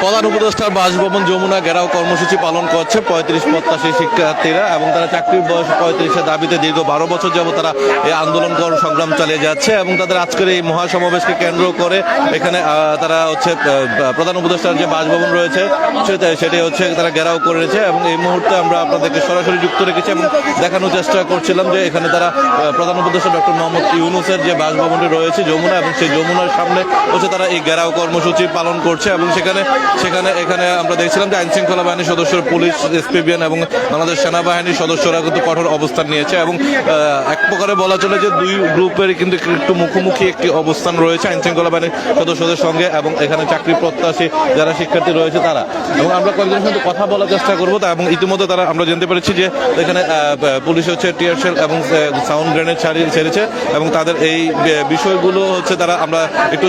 প্রধান উপদেষ্টার বাসভবন যমুনা ঘেরাও কর্মসূচি পালন করছে ৩৫ প্রত্যাশী শিক্ষার্থীরা এবং তারা চাকরির বয়স ৩৫-এর দাবিতে দীর্ঘ ১২ বছর যাবত তারা এই আন্দোলন সংগ্রাম চালিয়ে যাচ্ছে এবং তাদের আজকের এই মহাসমাবেশকে কেন্দ্র করে এখানে তারা হচ্ছে প্রধান উপদেষ্টার যে বাসভবন রয়েছে সেটি হচ্ছে তারা ঘেরাও করেছে এবং এই মুহূর্তে আমরা আপনাদেরকে সরাসরি যুক্ত রেখেছি এবং দেখানোর চেষ্টা করছিলাম যে এখানে তারা প্রধান উপদেষ্টা ডক্টর মোহাম্মদ ইউনূসের যে বাসভবনটি রয়েছে যমুনা এবং সেই যমুনার সামনে হচ্ছে তারা এই ঘেরাও কর্মসূচি পালন করছে এবং এখানে আমরা দেখছিলাম যে আইনশৃঙ্খলা বাহিনীর সদস্য, পুলিশ, এসপিবিএন এবং বাংলাদেশ সেনাবাহিনীর সদস্যরা কিন্তু কঠোর অবস্থান নিয়েছে এবং এক প্রকারে বলা চলে যে দুই গ্রুপের কিন্তু একটু মুখোমুখি একটি অবস্থান রয়েছে আইনশৃঙ্খলা বাহিনীর সদস্যদের সঙ্গে এবং এখানে চাকরি প্রত্যাশী যারা শিক্ষার্থী রয়েছে তারা, এবং আমরা কয়েকজনের সাথে কথা বলার চেষ্টা করবো এবং ইতিমধ্যে তারা আমরা জানতে পেরেছি যে এখানে পুলিশ হচ্ছে টিয়ার শেল এবং সাউন্ড গ্রেনেড ছেড়েছে এবং তাদের এই বিষয়গুলো হচ্ছে তারা আমরা একটু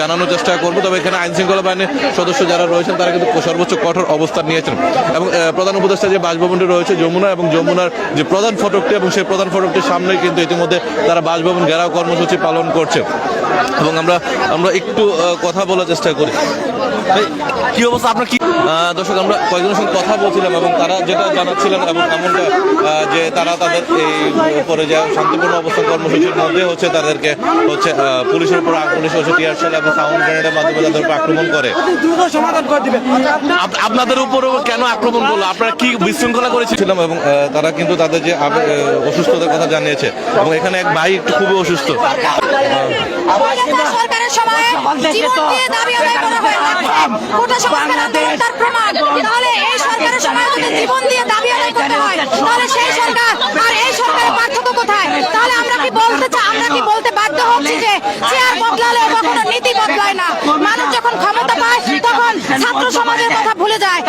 জানানোর চেষ্টা করবো। তবে এখানে আইনশৃঙ্খলা বাহিনীর সদস্য যারা রয়েছেন তারা কিন্তু সর্বোচ্চ কঠোর অবস্থান নিয়েছেন এবং প্রধান উপদেষ্টা যে বাসভবনটি রয়েছে যমুনা এবং যমুনার যে প্রধান ফটকটি এবং সেই প্রধান ফটকটির সামনেই কিন্তু ইতিমধ্যে তারা বাসভবন ঘেরাও কর্মসূচি পালন করছে এবং আমরা একটু কথা বলার চেষ্টা করি। কি অবস্থা আপনার? কি দর্শক, আমরা কয়েকজনের সঙ্গে কথা বলছিলাম এবং তারা যেটা জানাচ্ছিলেন এবং এমনটা যে তারা তাদের এই উপরে যে শান্তিপূর্ণ অবস্থান কর্মসূচির মধ্যে হচ্ছে তাদেরকে হচ্ছে পুলিশের উপর পুলিশ হচ্ছে টিয়ার শেল এবং সাউন্ড গ্রেনেডের মাধ্যমে তাদের উপর আক্রমণ করে। আপনাদের উপর কেন আক্রমণ করলো? আপনারা কি বিশৃঙ্খলা করেছিলাম? এবং তারা কিন্তু তাদের যে অসুস্থতার কথা জানিয়েছে এবং এখানে এক ভাই একটু খুবই অসুস্থ। সরকারের সময় জীবন দিয়ে দাবি আদায় করা হয় কোটা সংস্কার আন্দোলন তার প্রমাণ। তাহলে এই সরকারের সময় যদি জীবন দিয়ে দাবি আদায় করতে হয় তাহলে সেই সরকার আর এই সরকারের পার্থক্য কোথায়? তাহলে আমরা কি বলতে বাধ্য হচ্ছি যে চেয়ার বদলালে কখনো নীতি বদলায় না। মানুষ যখন ক্ষমতা পায় তখন ছাত্র সমাজের কথা ভুলে যায়।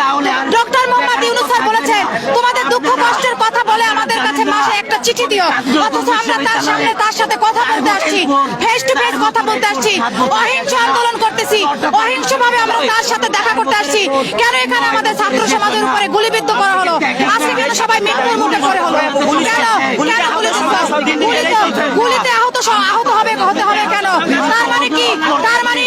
ডক্টর মোহাম্মদ ইউনূস স্যার বলেছে তোমাদের দুঃখ কষ্টের কথা বলে আমাদের কাছে মাসে একটা চিঠি দিও, অথচ আমরা তার সাথে কথা বলতে আসছি, ফেস টু ফেস কথা বলতে আসছি, অহিংস আন্দোলন করতেছি, অহিংসভাবে আমরা তার সাথে দেখা করতে আসছি। কেন এখানে আমাদের ছাত্র সমাজের উপরে গুলিবিদ্ধ করা হলো? আজকে কিন্তু সবাই মৃত্যুর মুখে পড়ে হলো। কেন গুলিতে আহত হতে হবে কেন? তার মানে কি? তার মানে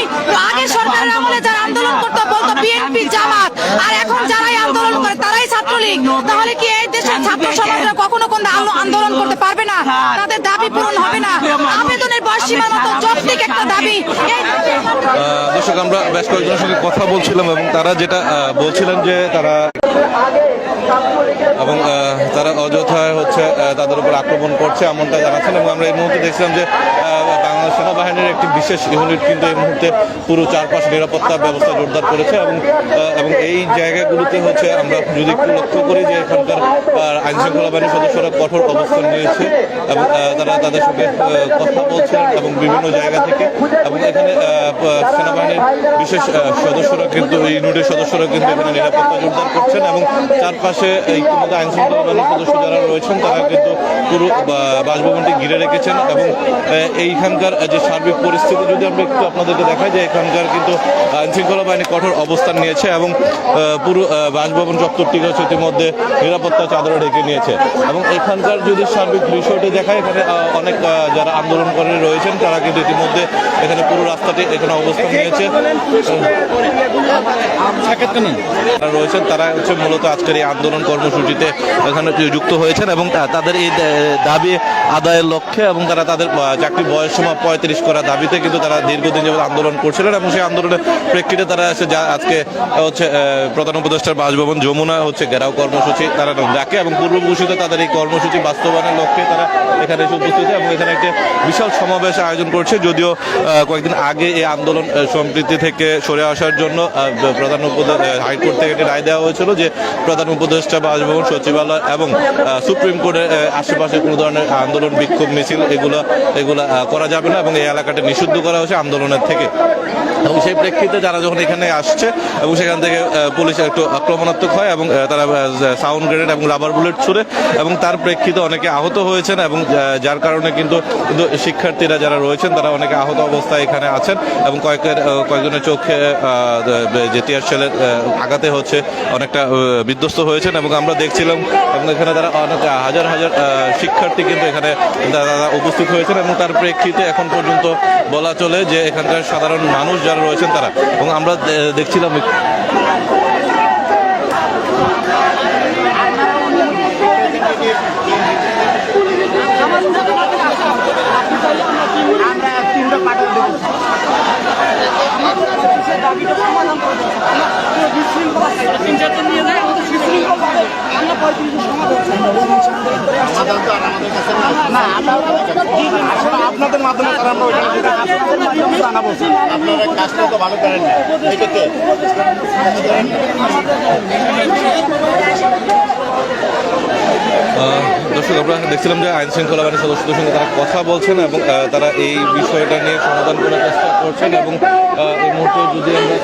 আগের সরকারের আমলে যারা আন্দোলন করতো বলতো বিএনপি, জামাত, আর এখন যারাই আন্দোলন করে তারাই ছাত্রলীগ। তাহলে কি এই দেশের ছাত্র সমাজরা কখনো আন্দোলন করতে পারবে না? তাদের দাবি পূরণ হবে না? আবেদনের বয়সীমার মতো যৌক্তিক একটা দাবি। দর্শক, আমরা বেশ কয়েকজনের সঙ্গে কথা বলছিলাম এবং তারা যেটা বলছিলেন যে তারা অযথায় হচ্ছে তাদের উপর আক্রমণ করছে এমনটা জানাচ্ছেন এবং আমরা এই মুহূর্তে দেখছিলাম যে বাংলাদেশ সেনাবাহিনীর একটি বিশেষ ইউনিট কিন্তু এই মুহূর্তে পুরো চারপাশ নিরাপত্তা ব্যবস্থা জোরদার করেছে এবং এই জায়গাগুলোতে হচ্ছে আমরা যদি একটু লক্ষ্য করি যে এখানকার আইনশৃঙ্খলা বাহিনীর সদস্যরা কঠোর অবস্থান নিয়েছে এবং তারা তাদের সঙ্গে কথা বলছেন এবং বিভিন্ন জায়গা থেকে, এবং এখানে সেনাবাহিনীর বিশেষ সদস্যরা কিন্তু ইউনিটের সদস্যরা কিন্তু এখানে নিরাপত্তা জোরদার করছেন এবং চারপাশে ইতিমধ্যে আইনশৃঙ্খলা বাহিনীর সদস্য যারা রয়েছেন তারা কিন্তু পুরো বাসভবনটি ঘিরে রেখেছেন এবং এইখানকার যে সার্বিক পরিস্থিতি যদি আমরা একটু আপনাদেরকে দেখাই যে এখানকার কিন্তু আইনশৃঙ্খলা বাহিনী কঠোর অবস্থান নিয়েছে এবং পুরো বাসভবন চত্বরটি হচ্ছে ইতিমধ্যে নিরাপত্তা চাদরে ঢেকে নিয়েছে এবং এখানকার যদি সার্বিক বিষয়টি দেখায় এখানে অনেক যারা আন্দোলনকারী রয়েছেন তারা কিন্তু ইতিমধ্যে এখানে পুরো রাস্তাটি এখানে অবস্থান নিয়েছে রয়েছেন। তারা হচ্ছে মূলত আজকের এই আন্দোলন কর্মসূচিতে এখানে যুক্ত হয়েছেন এবং তাদের এই দাবি আদায়ের লক্ষ্যে এবং তারা তাদের চাকরি বয়স সীমা ৩৫ করা দাবিতে কিন্তু তারা দীর্ঘদিন যাবত আন্দোলন করছিলেন এবং সেই আন্দোলনের প্রেক্ষিতে তারা আজকে হচ্ছে প্রধান উপদেষ্টার বাসভবন যমুনা হচ্ছে ঘেরাও কর্মসূচি তারা ডাকে এবং পূর্ব ঘোষিত তাদের এই কর্মসূচি বাস্তবায়নের লক্ষ্যে তারা এখানে এসে উপস্থিত এবং এখানে একটি বিশাল সমাবেশ আয়োজন করছে। যদিও কয়েকদিন আগে এই আন্দোলন সম্প্রীতি থেকে সরে আসার জন্য প্রধান হাইকোর্ট থেকে একটি রায় দেওয়া হয়েছিল যে প্রধান উপদেষ্টা বাসভবন, সচিবালয় এবং সুপ্রিম কোর্টের আশেপাশে কোনো ধরনের আন্দোলন, বিক্ষোভ, মিছিল এগুলা করা যাবে না এবং এই এলাকাটি নিষিদ্ধ করা হয়েছে আন্দোলনের থেকে। এবং সেই প্রেক্ষিতে যারা যখন এখানে আসছে এবং সেখান থেকে পুলিশ একটু আক্রমণাত্মক হয় এবং তারা সাউন্ড গ্রেনেড এবং রাবার বুলেট ছুড়ে এবং তার প্রেক্ষিতে অনেকে আহত হয়েছেন এবং যার কারণে কিন্তু শিক্ষার্থীরা যারা রয়েছেন তারা অনেকে আহত অবস্থায় এখানে আছেন এবং কয়েকজনের চোখে যে টিয়ার শেলের আঘাতে হচ্ছে অনেকটা বিধ্বস্ত হয়েছেন এবং আমরা দেখছিলাম এবং এখানে তারা অনেক হাজার হাজার শিক্ষার্থী কিন্তু এখানে তারা উপস্থিত হয়েছেন এবং তার প্রেক্ষিতে এখন পর্যন্ত বলা চলে যে এখানকার সাধারণ মানুষ যারা রয়েছেন তারা এবং আমরা দেখছিলাম আপনাদের মাধ্যমে জানাবো আপনারা কাজটা তো ভালো করেন না এটাকে দর্শক আমরা দেখছিলাম যে আইন শৃঙ্খলা বাহিনীর সদস্যদের সঙ্গে তারা কথা বলছেন এবং তারা এই বিষয়টা নিয়ে সমাধান করার চেষ্টা করছেন এবং এই মুহূর্তে যদি আমরা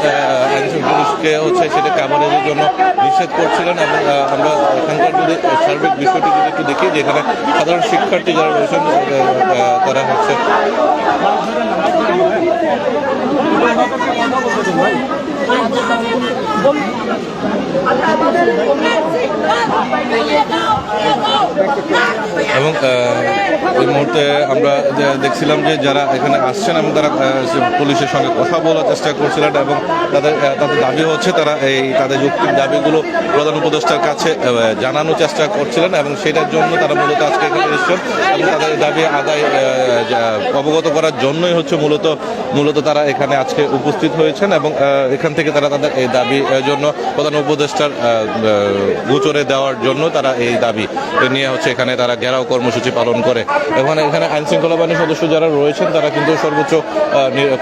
আইন পুলিশকে হচ্ছে সেটা কাভারেজের জন্য নিষেধ করছিলেন এবং আমরা এখানকার যদি সার্বিক বিষয়টি যদি একটু দেখি যে এখানে সাধারণ শিক্ষার্থী যারা রয়েছেন তারা হচ্ছে এবং এই মুহূর্তে আমরা দেখছিলাম যে যারা এখানে আসছেন এবং তারা পুলিশের সঙ্গে কথা বলার চেষ্টা করছিলেন এবং তাদের দাবি হচ্ছে তারা তাদের যৌক্তিক দাবিগুলো প্রধান উপদেষ্টার কাছে জানানোর চেষ্টা করছিলেন এবং সেটার জন্য তারা মূলত আজকে এখানে এসেছেন এবং তাদের দাবি আদায় অবগত করার জন্যই হচ্ছে মূলত তারা এখানে আজকে উপস্থিত হয়েছেন এবং এখান থেকে তারা তাদের এই দাবির জন্য প্রধান উপদেষ্টার গোচরে দেওয়ার জন্য তারা এই দাবি নিয়ে হচ্ছে এখানে তারা ঘেরাও কর্মসূচি পালন করে। এখানে আইন শৃঙ্খলা বাহিনীর সদস্য যারা রয়েছেন তারা কিন্তু সর্বোচ্চ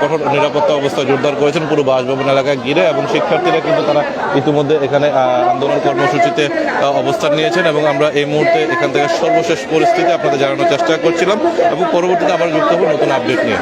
কঠোর নিরাপত্তা অবস্থা জোরদার করেছেন পুরো বাসভবন এলাকায় ঘিরে এবং শিক্ষার্থীরা কিন্তু তারা ইতিমধ্যে এখানে আন্দোলন কর্মসূচিতে অবস্থান নিয়েছেন এবং আমরা এই মুহূর্তে এখান থেকে সর্বশেষ পরিস্থিতি আপনাদের জানানোর চেষ্টা করছিলাম এবং পরবর্তীতে আবার যুক্ত হব নতুন আপডেট নিয়ে।